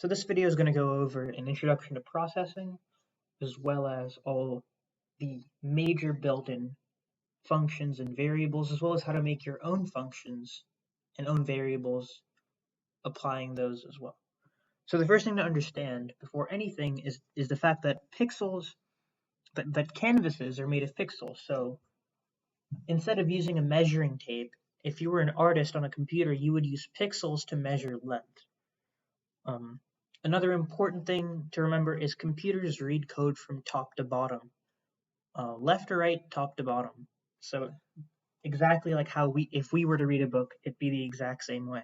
So this video is going to go over an introduction to processing, as well as all the major built-in functions and variables, as well as how to make your own functions and own variables, applying those as well. So the first thing to understand before anything is the fact that that canvases are made of pixels. So instead of using a measuring tape, if you were an artist on a computer, you would use pixels to measure length. Another important thing to remember is computers read code from top to bottom, left to right, top to bottom. So exactly like how if we were to read a book, it'd be the exact same way.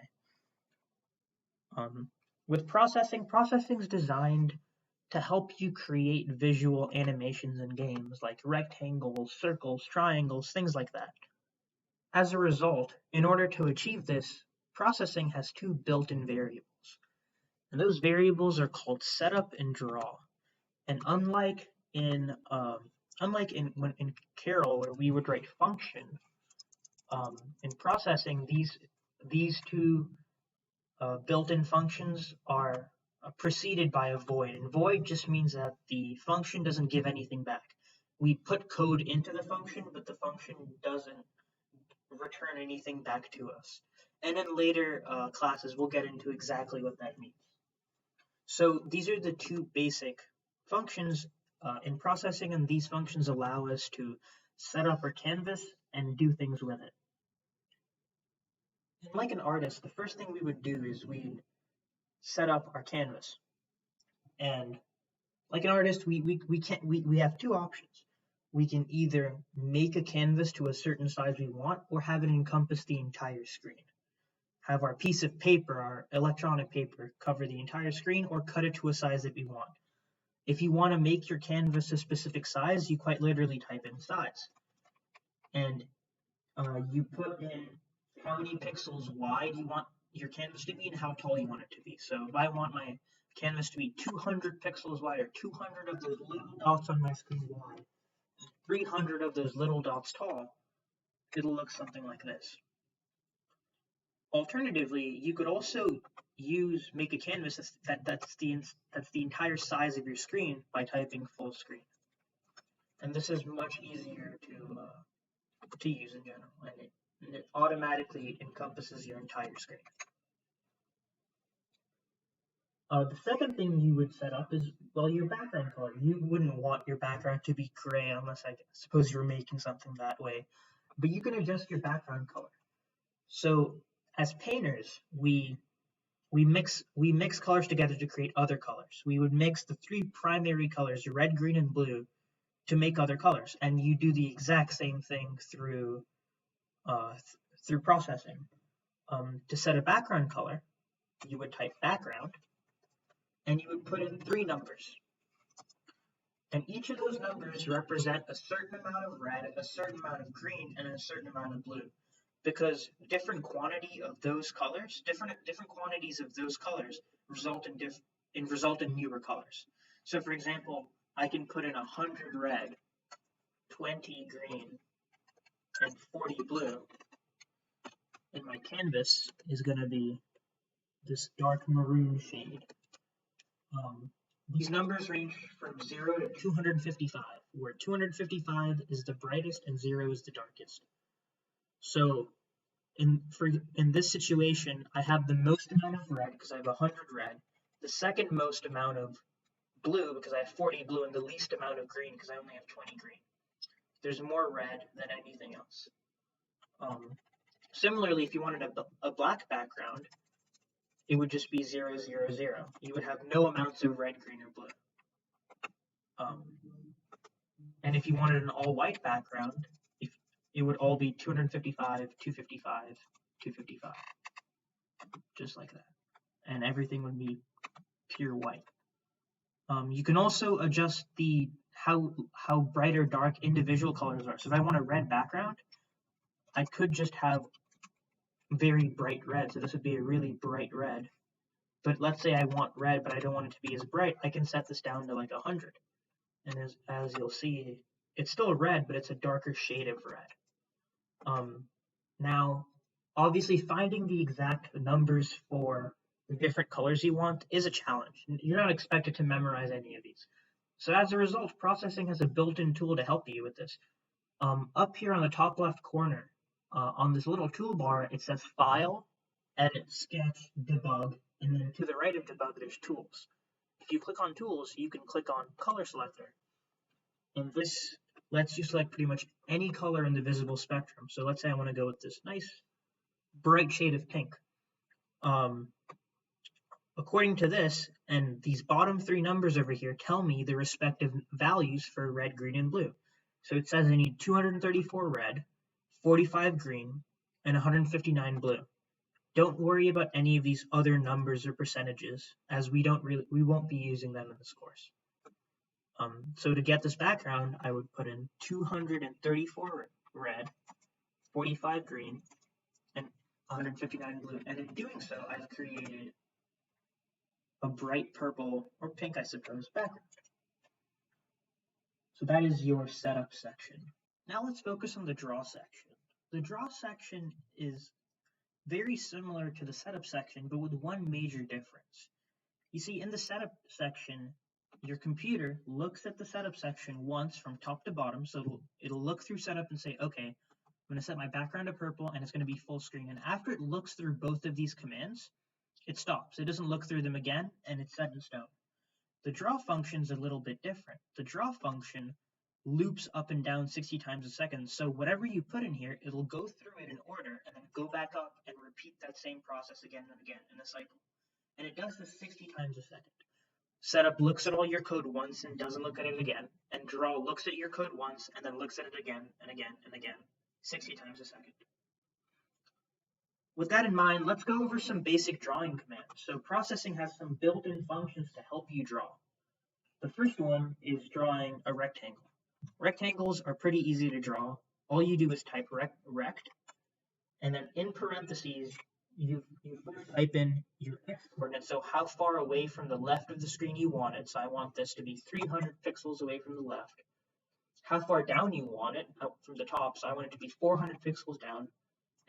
With processing is designed to help you create visual animations in games like rectangles, circles, triangles, things like that. As a result, in order to achieve this, processing has two built-in variables. And those variables are called setup and draw. And unlike in Carol, where we would write function, in processing, these two built-in functions are preceded by a void. And void just means that the function doesn't give anything back. We put code into the function, but the function doesn't return anything back to us. And in later classes, we'll get into exactly what that means. So these are the two basic functions in processing, and these functions allow us to set up our canvas and do things with it. And like an artist, the first thing we would do is we'd set up our canvas. And like an artist, we have two options. We can either make a canvas to a certain size we want, or have it encompass the entire screen. Have our piece of paper, our electronic paper, cover the entire screen, or cut it to a size that we want. If you want to make your canvas a specific size, you quite literally type in size. And you put in how many pixels wide you want your canvas to be and how tall you want it to be. So if I want my canvas to be 200 pixels wide, or 200 of those little dots on my screen wide, 300 of those little dots tall, it'll look something like this. Alternatively, you could also make a canvas that's the entire size of your screen by typing full screen, and this is much easier to use in general, and it automatically encompasses your entire screen. The second thing you would set up is, well, your background color. You wouldn't want your background to be gray unless I suppose you were making something that way, but you can adjust your background color. So as painters, we mix colors together to create other colors. We would mix the three primary colors, red, green, and blue, to make other colors. And you do the exact same thing through processing. To set a background color, you would type background, and you would put in 3 numbers. And each of those numbers represent a certain amount of red, a certain amount of green, and a certain amount of blue. Because different quantity of those colors, different quantities of those colors result in newer colors. So for example, I can put in 100 red, 20 green, and 40 blue, and my canvas is going to be this dark maroon shade. These numbers range from 0 to 255, where 255 is the brightest and 0 is the darkest. So in this situation, I have the most amount of red because I have 100 red, the second most amount of blue because I have 40 blue, and the least amount of green because I only have 20 green. There's more red than anything else. Similarly, if you wanted a black background, it would just be 0, 0, 0. You would have no amounts of red, green, or blue. And if you wanted an all-white background, it would all be 255, 255, 255, just like that. And everything would be pure white. You can also adjust how bright or dark individual colors are. So if I want a red background, I could just have very bright red. So this would be a really bright red. But let's say I want red, but I don't want it to be as bright. I can set this down to like 100. And as you'll see, it's still red, but it's a darker shade of red. Now, obviously, finding the exact numbers for the different colors you want is a challenge. You're not expected to memorize any of these. So as a result, processing has a built-in tool to help you with this. Up here on the top left corner, on this little toolbar, it says File, Edit, Sketch, Debug, and then to the right of Debug, there's Tools. If you click on Tools, you can click on Color Selector, and this lets you select pretty much any color in the visible spectrum. So let's say I want to go with this nice bright shade of pink. According to this, and these bottom three numbers over here tell me the respective values for red, green, and blue. So it says I need 234 red, 45 green, and 159 blue. Don't worry about any of these other numbers or percentages, as we won't be using them in this course. So to get this background, I would put in 234 red, 45 green, and 159 blue. And in doing so, I've created a bright purple, or pink, I suppose, background. So that is your setup section. Now let's focus on the draw section. The draw section is very similar to the setup section, but with one major difference. You see, in the setup section, your computer looks at the setup section once from top to bottom, so it'll look through setup and say, okay, I'm going to set my background to purple, and it's going to be full screen. And after it looks through both of these commands, it stops. It doesn't look through them again, and it's set in stone. The draw function is a little bit different. The draw function loops up and down 60 times a second, so whatever you put in here, it'll go through it in order and then go back up and repeat that same process again and again in a cycle. And it does this 60 times a second. Setup looks at all your code once and doesn't look at it again, and draw looks at your code once and then looks at it again and again and again, 60 times a second. With that in mind, let's go over some basic drawing commands. So processing has some built-in functions to help you draw. The first one is drawing a rectangle. Rectangles are pretty easy to draw. All you do is type rect, and then in parentheses, you first type in your x coordinate, so how far away from the left of the screen you want it. So I want this to be 300 pixels away from the left. How far down you want it, out from the top, so I want it to be 400 pixels down.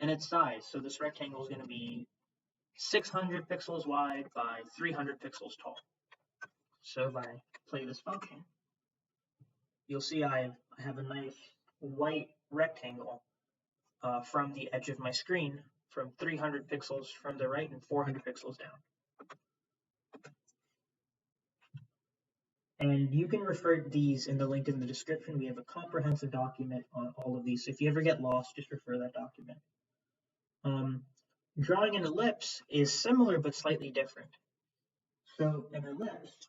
And its size, so this rectangle is going to be 600 pixels wide by 300 pixels tall. So if I play this function, you'll see I have a nice white rectangle from the edge of my screen, from 300 pixels from the right and 400 pixels down. And you can refer to these in the link in the description. We have a comprehensive document on all of these. So if you ever get lost, just refer to that document. Drawing an ellipse is similar but slightly different. So an ellipse,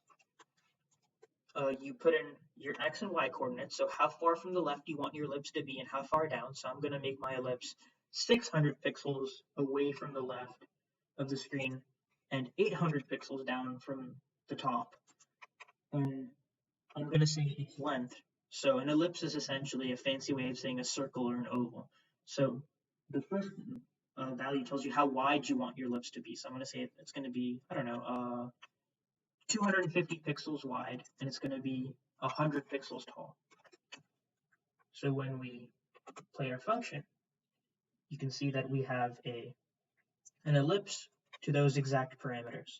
you put in your x and y coordinates, so how far from the left you want your ellipse to be and how far down. So I'm going to make my ellipse 600 pixels away from the left of the screen and 800 pixels down from the top. And I'm going to say its length. So an ellipse is essentially a fancy way of saying a circle or an oval. So the first value tells you how wide you want your ellipse to be. So I'm going to say it's going to be, I don't know, 250 pixels wide, and it's going to be 100 pixels tall. So when we play our function, you can see that we have an ellipse to those exact parameters.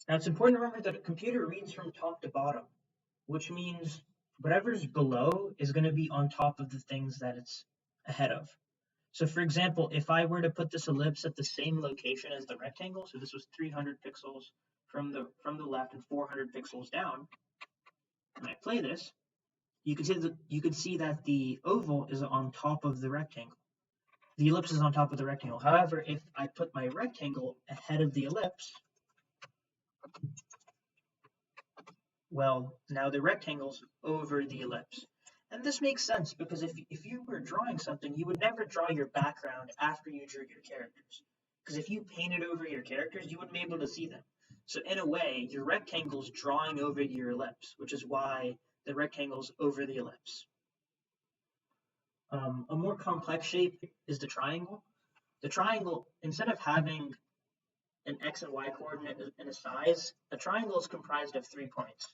Now it's important to remember that a computer reads from top to bottom, which means whatever's below is going to be on top of the things that it's ahead of. So for example, if I were to put this ellipse at the same location as the rectangle, so this was 300 pixels from the left and 400 pixels down, and I play this, you can see that the oval is on top of the rectangle. The ellipse is on top of the rectangle. However, if I put my rectangle ahead of the ellipse, well, now the rectangle's over the ellipse. And this makes sense because if you were drawing something, you would never draw your background after you drew your characters. Because if you painted over your characters, you wouldn't be able to see them. So in a way, your rectangle's drawing over your ellipse, which is why the rectangle's over the ellipse. A more complex shape is the triangle. The triangle, instead of having an x and y coordinate and a size, a triangle is comprised of 3 points.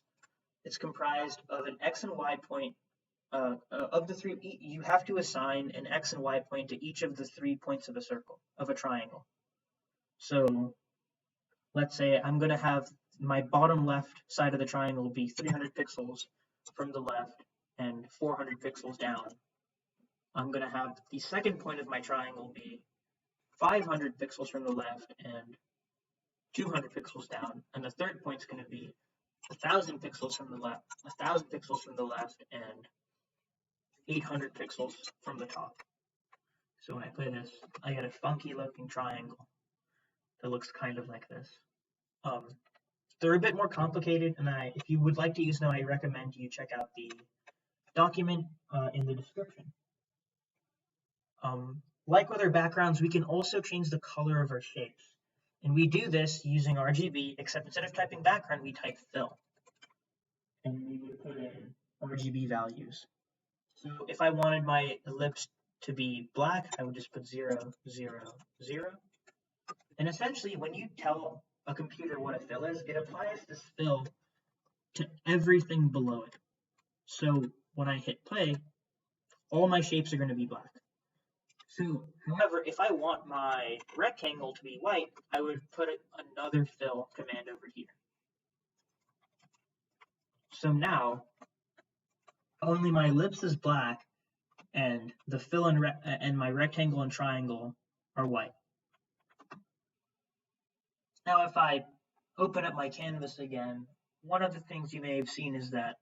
It's comprised of an x and y point. Of the three, you have to assign an x and y point to each of the 3 points of a circle, of a triangle. So let's say I'm going to have my bottom left side of the triangle be 300 pixels from the left and 400 pixels down. I'm going to have the second point of my triangle be 500 pixels from the left and 200 pixels down, and the third point is going to be 1,000 pixels from the left, 1,000 pixels from the left, and 800 pixels from the top. So when I play this, I get a funky looking triangle that looks kind of like this. They're a bit more complicated, and if you would like to use them, I recommend you check out the document in the description. Like with our backgrounds, we can also change the color of our shapes. And we do this using RGB, except instead of typing background, we type fill. And we would put in RGB values. So if I wanted my ellipse to be black, I would just put 0, 0, 0. And essentially, when you tell a computer what a fill is, it applies this fill to everything below it. So when I hit play, all my shapes are going to be black. So, however, if I want my rectangle to be white, I would put another fill command over here. So now, only my ellipse is black, and the fill and my rectangle and triangle are white. Now, if I open up my canvas again, one of the things you may have seen is that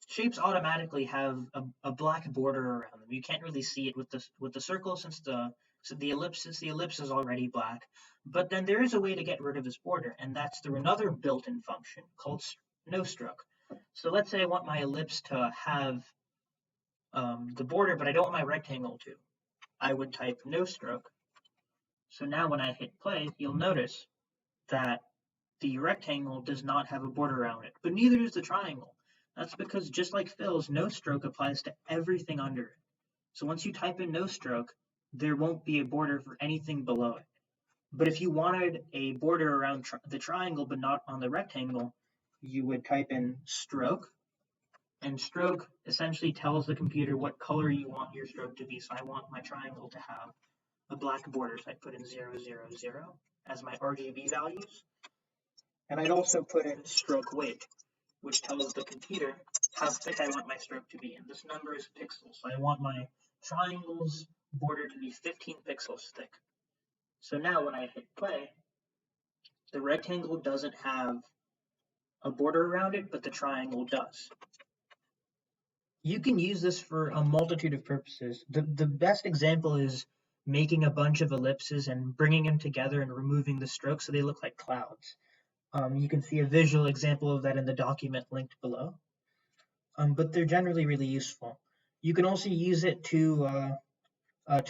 shapes automatically have a black border around them. You can't really see it with the circle since the ellipse is already black. But then there is a way to get rid of this border, and that's through another built-in function called no stroke. So let's say I want my ellipse to have the border, but I don't want my rectangle to. I would type no stroke. So now when I hit play, you'll notice that the rectangle does not have a border around it, but neither does the triangle. That's because just like fills, no stroke applies to everything under it. So once you type in no stroke, there won't be a border for anything below it. But if you wanted a border around the triangle but not on the rectangle, you would type in stroke. And stroke essentially tells the computer what color you want your stroke to be. So I want my triangle to have a black border, so I put in 0, 0, 0 as my RGB values. And I'd also put in stroke weight, which tells the computer how thick I want my stroke to be. And this number is pixels. So I want my triangle's border to be 15 pixels thick. So now when I hit play, the rectangle doesn't have a border around it, but the triangle does. You can use this for a multitude of purposes. The best example is making a bunch of ellipses and bringing them together and removing the strokes so they look like clouds. You can see a visual example of that in the document linked below. But they're generally really useful. You can also use it to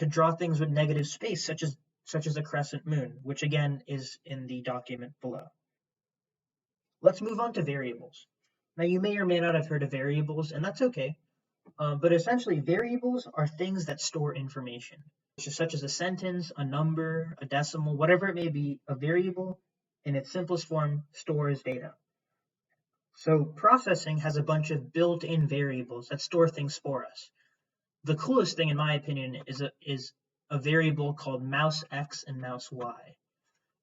draw things with negative space, such as a crescent moon, which again is in the document below. Let's move on to variables. Now you may or may not have heard of variables, and that's okay. But essentially, variables are things that store information, such as a sentence, a number, a decimal, whatever it may be. A variable, in its simplest form, stores data. So processing has a bunch of built-in variables that store things for us. The coolest thing, in my opinion, is a variable called mouseX and mouseY,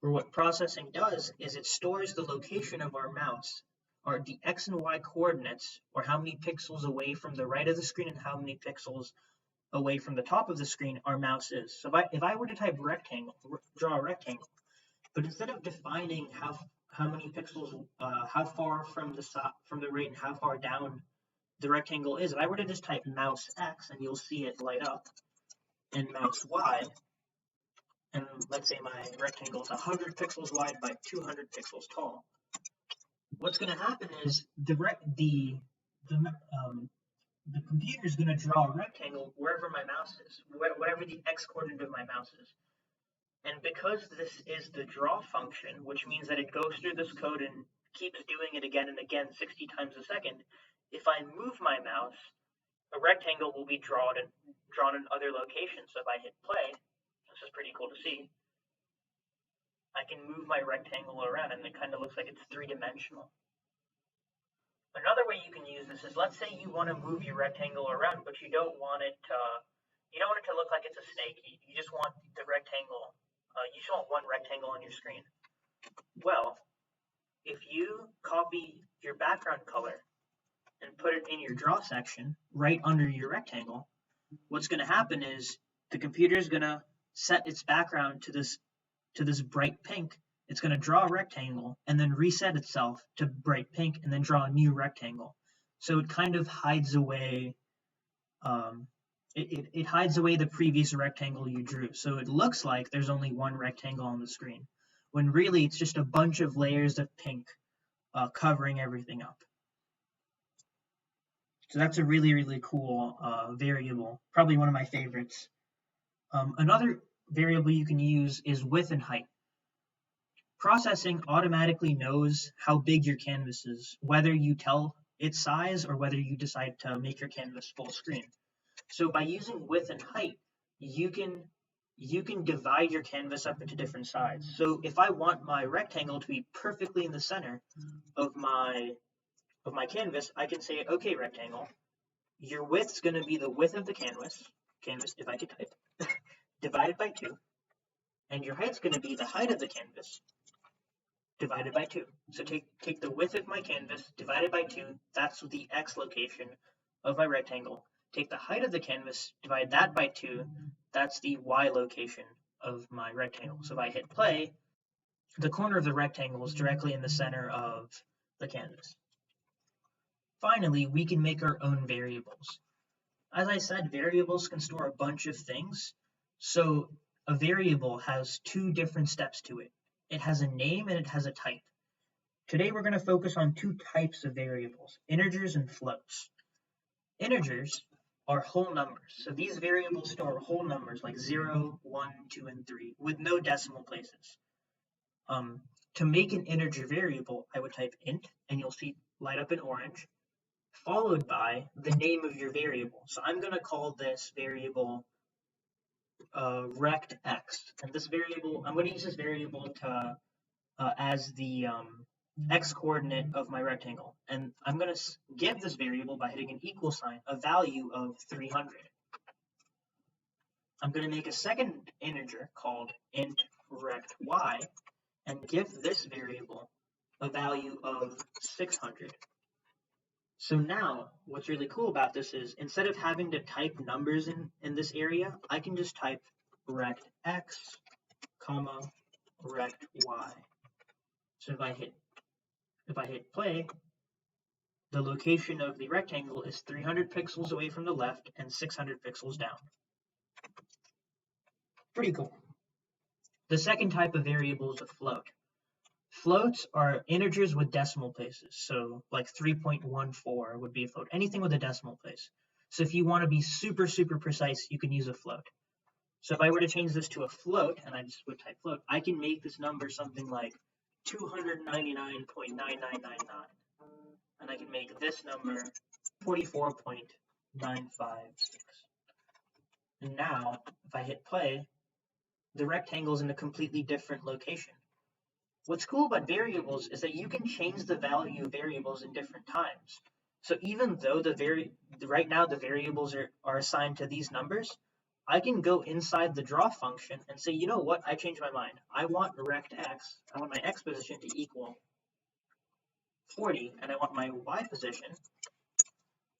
where what processing does is it stores the location of our mouse, or the X and Y coordinates, or how many pixels away from the right of the screen and how many pixels away from the top of the screen our mouse is. So if I were to type rectangle, draw a rectangle, but instead of defining how many pixels, how far from the right and how far down the rectangle is, if I were to just type mouse X, and you'll see it light up, and mouse Y, and let's say my rectangle is 100 pixels wide by 200 pixels tall, what's going to happen is the computer is going to draw a rectangle wherever my mouse is, whatever the X coordinate of my mouse is. And because this is the draw function, which means that it goes through this code and keeps doing it again and again 60 times a second, if I move my mouse, a rectangle will be drawn in other locations. So if I hit play, this is pretty cool to see, I can move my rectangle around and it kind of looks like it's three-dimensional. Another way you can use this is, let's say you want to move your rectangle around, but you don't want it to look like it's a snake. You just want the rectangle. You just want one rectangle on your screen? Well, if you copy your background color and put it in your draw section right under your rectangle, what's going to happen is the computer is going to set its background to this bright pink. It's going to draw a rectangle and then reset itself to bright pink and then draw a new rectangle. So it kind of hides away it hides away the previous rectangle you drew. So it looks like there's only one rectangle on the screen, when really it's just a bunch of layers of pink covering everything up. So that's a really, really cool variable, probably one of my favorites. Another variable you can use is width and height. Processing automatically knows how big your canvas is, whether you tell its size or whether you decide to make your canvas full screen. So by using width and height, you can divide your canvas up into different sides. So if I want my rectangle to be perfectly in the center of my canvas, I can say, okay, rectangle, your width is going to be the width of the canvas, if I could type, divided by 2, and your height is going to be the height of the canvas divided by 2. So take the width of my canvas divided by 2, that's the x location of my rectangle. Take the height of the canvas, divide that by 2, that's the y location of my rectangle. So if I hit play, the corner of the rectangle is directly in the center of the canvas. Finally, we can make our own variables. As I said, variables can store a bunch of things. So a variable has 2 different steps to it. It has a name and it has a type. Today we're going to focus on 2 types of variables, integers and floats. Integers are whole numbers. So these variables store whole numbers like 0, 1, 2, and 3 with no decimal places. To make an integer variable, I would type int, and you'll see light up in orange, followed by the name of your variable. So I'm going to call this variable rectx, and this variable, I'm going to use this variable to as the x coordinate of my rectangle, and I'm going to give this variable, by hitting an equal sign, a value of 300. I'm going to make a second integer called int recty and give this variable a value of 600. So now what's really cool about this is, instead of having to type numbers in this area, I can just type rectx, comma, recty. So if I hit play, the location of the rectangle is 300 pixels away from the left and 600 pixels down. Pretty cool. The second type of variable is a float. Floats are integers with decimal places. So like 3.14 would be a float, anything with a decimal place. So if you want to be super, super precise, you can use a float. So if I were to change this to a float, and I just would type float, I can make this number something like 299.9999. And I can make this number 44.956. And now, if I hit play, the rectangle is in a completely different location. What's cool about variables is that you can change the value of variables in different times. So even though right now the variables are assigned to these numbers, I can go inside the draw function and say, you know what, I changed my mind. I want rectx, I want my x position to equal 40, and I want my y position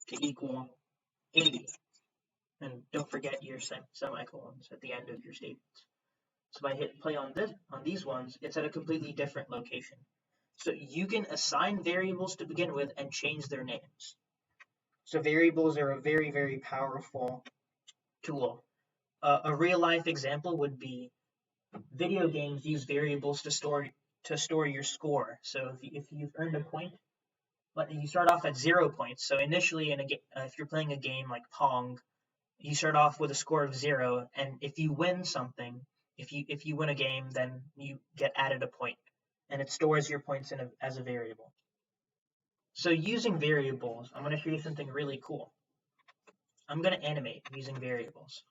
to equal 80. And don't forget your semicolons at the end of your statements. So if I hit play on these ones, it's at a completely different location. So you can assign variables to begin with and change their names. So variables are a very, very powerful tool. A real life example would be video games use variables to store your score. So if you've earned a point, but you start off at 0 points. So initially if you're playing a game like Pong, you start off with a score of 0, and if you win something, if you win a game, then you get added a point, and it stores your points as a variable. So using variables, I'm going to show you something really cool. I'm going to animate using variables.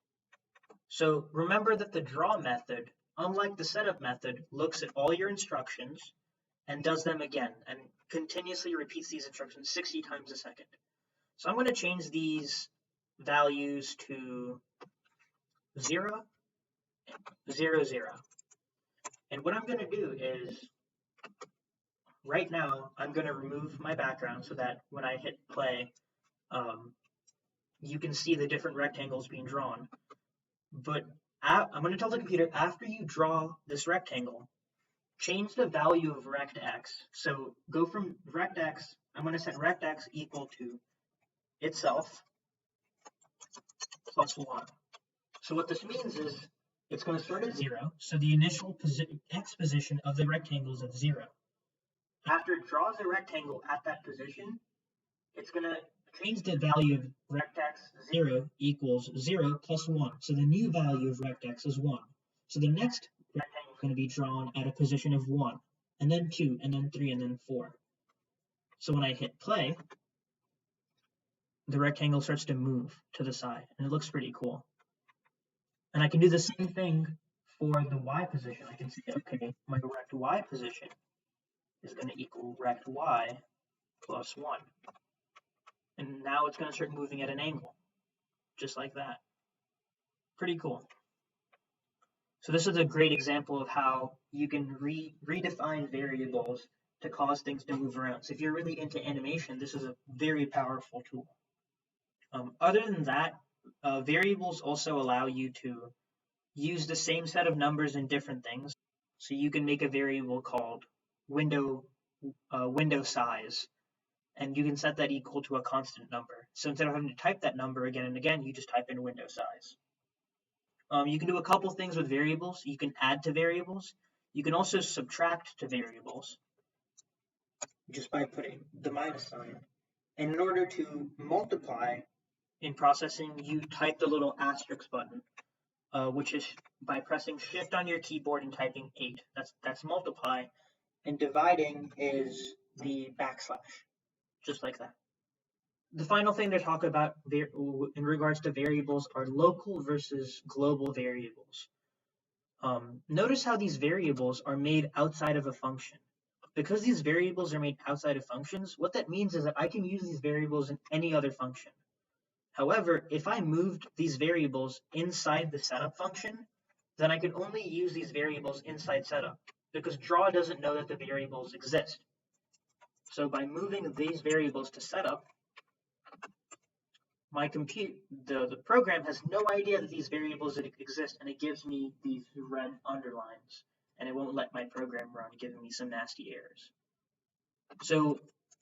So remember that the draw method, unlike the setup method, looks at all your instructions and does them again, and continuously repeats these instructions 60 times a second. So I'm going to change these values to 0, 0, 0. And what I'm going to do is, right now, I'm going to remove my background so that when I hit play, you can see the different rectangles being drawn. But I'm going to tell the computer, after you draw this rectangle, change the value of rectx. So go from rectx, I'm going to set rectx equal to itself plus 1. So what this means is it's going to start at 0, so the initial x position of the rectangle is at 0. After it draws a rectangle at that position, it's going to change the value of rectx 0 equals 0 plus 1. So the new value of rectx is 1. So the next rectangle is going to be drawn at a position of 1, and then 2, and then 3, and then 4. So when I hit play, the rectangle starts to move to the side, and it looks pretty cool. And I can do the same thing for the y position. I can say, okay, my rect y position is going to equal rect y plus 1. And now it's going to start moving at an angle, just like that. Pretty cool. So this is a great example of how you can redefine variables to cause things to move around. So if you're really into animation, this is a very powerful tool. Other than that, variables also allow you to use the same set of numbers in different things. So you can make a variable called window size, and you can set that equal to a constant number. So instead of having to type that number again and again, you just type in window size. You can do a couple things with variables. You can add to variables. You can also subtract to variables just by putting the minus sign. And in order to multiply in processing, you type the little asterisk button, which is by pressing shift on your keyboard and typing 8. That's multiply. And dividing is the backslash, just like that. The final thing to talk about in regards to variables are local versus global variables. Notice how these variables are made outside of a function. Because these variables are made outside of functions, what that means is that I can use these variables in any other function. However, if I moved these variables inside the setup function, then I can only use these variables inside setup, because draw doesn't know that the variables exist. So by moving these variables to setup, the program has no idea that these variables exist, and it gives me these red underlines, and it won't let my program run, giving me some nasty errors. So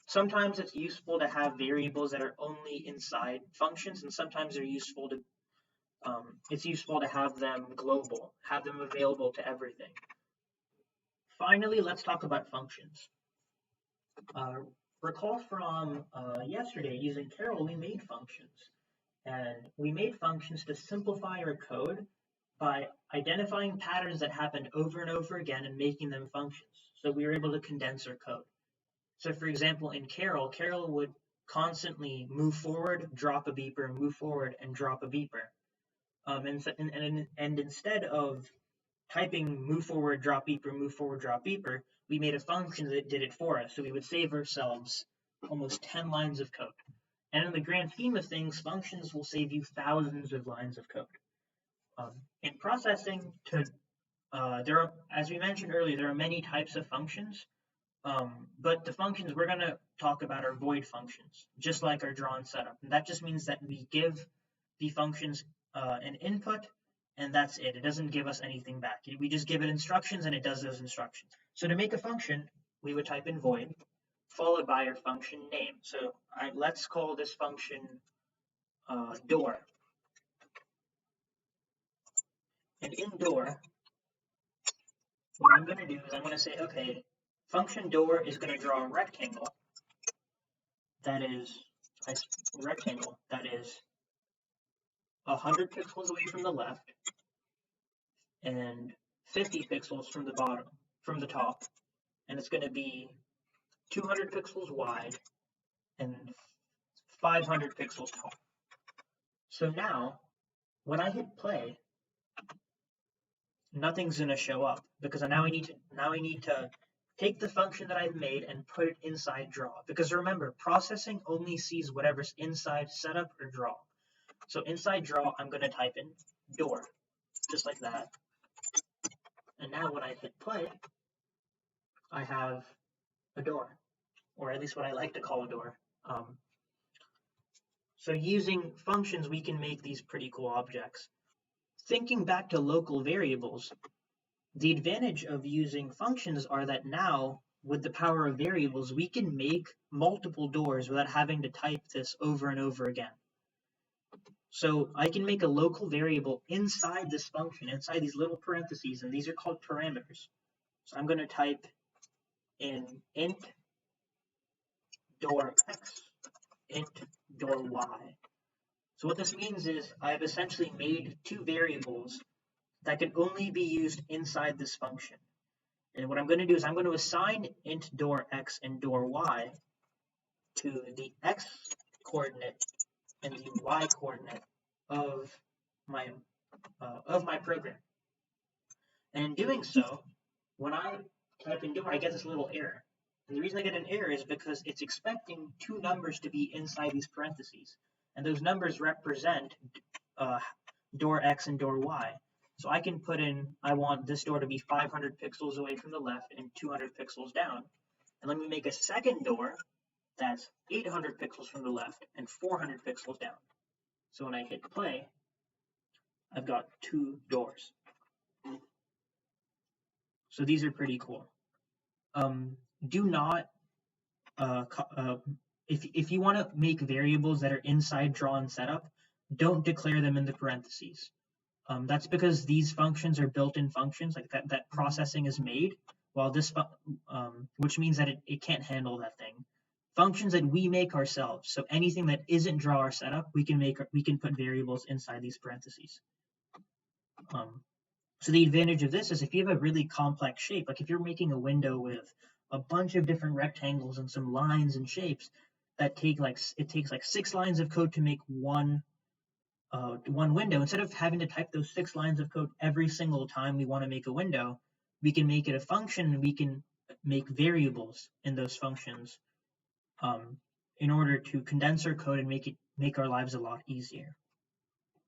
sometimes it's useful to have variables that are only inside functions, and sometimes they're useful to it's useful to have them global, have them available to everything. Finally, let's talk about functions. Recall from yesterday, using Carol, we made functions. And we made functions to simplify our code by identifying patterns that happened over and over again and making them functions. So we were able to condense our code. So for example, in Carol would constantly move forward, drop a beeper, move forward, and drop a beeper. And instead of typing move forward, drop beeper, we made a function that did it for us. So we would save ourselves almost 10 lines of code. And in the grand scheme of things, functions will save you thousands of lines of code. In processing, as we mentioned earlier, there are many types of functions. But the functions we're going to talk about are void functions, just like our drawn setup. And that just means that we give the functions an input, and that's it. It doesn't give us anything back. We just give it instructions, and it does those instructions. So to make a function, we would type in void, followed by our function name. So let's call this function door. And in door, what I'm going to do is I'm going to say, okay, function door is going to draw a rectangle that is 100 pixels away from the left and 50 pixels from the bottom, from the top, and it's going to be 200 pixels wide and 500 pixels tall. So now, when I hit play, nothing's going to show up because now I need to take the function that I've made and put it inside draw. Because remember, processing only sees whatever's inside setup or draw. So inside draw, I'm going to type in door, just like that. And now when I hit play, I have a door, or at least what I like to call a door. So using functions, we can make these pretty cool objects. Thinking back to local variables, the advantage of using functions are that now, with the power of variables, we can make multiple doors without having to type this over and over again. So I can make a local variable inside this function, inside these little parentheses, and these are called parameters. So I'm going to type in int door x, int door y. So what this means is I've essentially made two variables that can only be used inside this function. And what I'm going to do is I'm going to assign int door x and door y to the x coordinate and the y coordinate of my program. And in doing so, when I type in door, I get this little error. And the reason I get an error is because it's expecting two numbers to be inside these parentheses. And those numbers represent door x and door y. So I can put in, I want this door to be 500 pixels away from the left and 200 pixels down. And let me make a second door that's 800 pixels from the left and 400 pixels down. So when I hit play, I've got two doors. So these are pretty cool. Do not, if you want to make variables that are inside draw and setup, don't declare them in the parentheses. That's because these functions are built-in functions, like that processing is made, while this, which means that it can't handle that thing. Functions that we make ourselves, so anything that isn't draw or setup, we can put variables inside these parentheses. So the advantage of this is if you have a really complex shape, like if you're making a window with a bunch of different rectangles and some lines and shapes that it takes like 6 lines of code to make one window. Instead of having to type those 6 lines of code every single time we want to make a window, we can make it a function and we can make variables in those functions in order to condense our code and make our lives a lot easier.